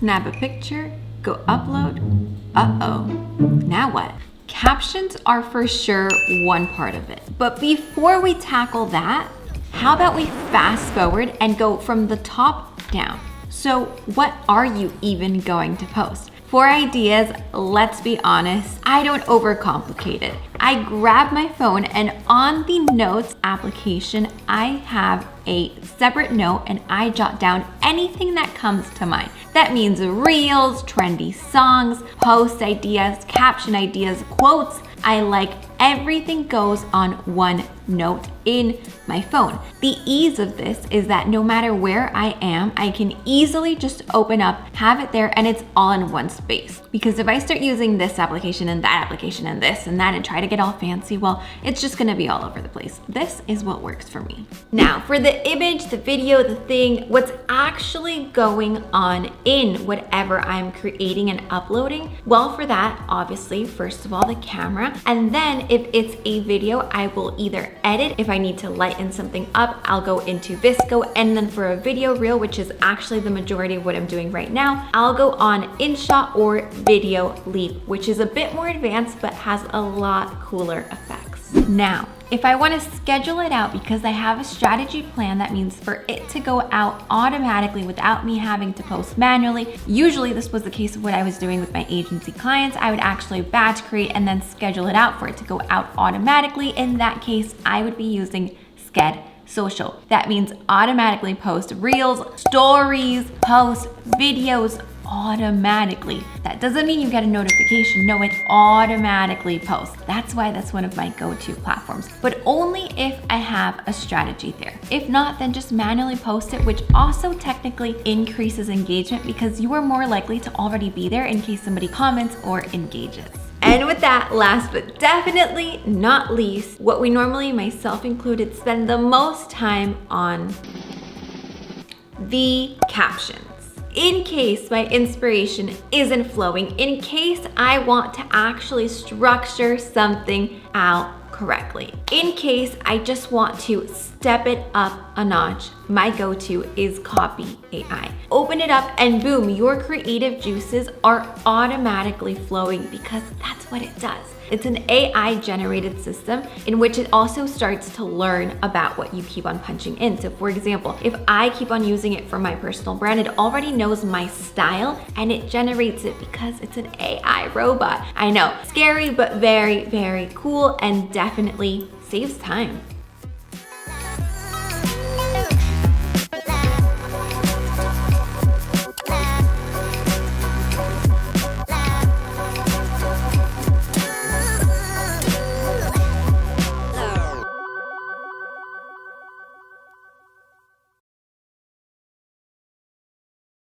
snap a picture, go upload. Uh-oh, now what? Captions are for sure one part of it. But before we tackle that, how about we fast forward and go from the top down? So what are you even going to post? For ideas, let's be honest, I don't overcomplicate it. I grab my phone and on the Notes application, I have a separate note and I jot down anything that comes to mind. That means reels, trendy songs, post ideas, caption ideas, quotes. I like everything goes on one note in my phone. The ease of this is that no matter where I am, I can easily just open up, have it there, and it's all in one space. Because if I start using this application and that application and this and that and try to get all fancy, well, it's just gonna be all over the place. This is what works for me. Now, for the image, the video, the thing, what's actually going on in whatever I'm creating and uploading, well, for that, obviously, first of all, the camera. And then if it's a video, I will either edit. If I need to lighten something up, I'll go into VSCO. And then for a video reel, which is actually the majority of what I'm doing right now, I'll go on Inshot or VideoLeap, which is a bit more advanced, but has a lot cooler effects. Now, if I want to schedule it out because I have a strategy plan, that means for it to go out automatically without me having to post manually. Usually this was the case of what I was doing with my agency clients. I would actually batch create and then schedule it out for it to go out automatically. In that case, I would be using Sked Social. That means automatically post reels, stories, posts, videos, automatically. That doesn't mean you get a notification. No, it automatically posts. That's why that's one of my go-to platforms, but only if I have a strategy there. If not, then just manually post it, which also technically increases engagement because you are more likely to already be there in case somebody comments or engages. And with that, last but definitely not least, what we normally, myself included, spend the most time on: the captions. In case my inspiration isn't flowing, in case I want to actually structure something out correctly, in case I just want to step it up a notch, my go-to is copy.ai. Open it up and boom, your creative juices are automatically flowing because that's what it does. It's an AI generated system in which it also starts to learn about what you keep on punching in. So for example, if I keep on using it for my personal brand, it already knows my style and it generates it because it's an AI robot. I know, scary, but very, very cool and definitely saves time.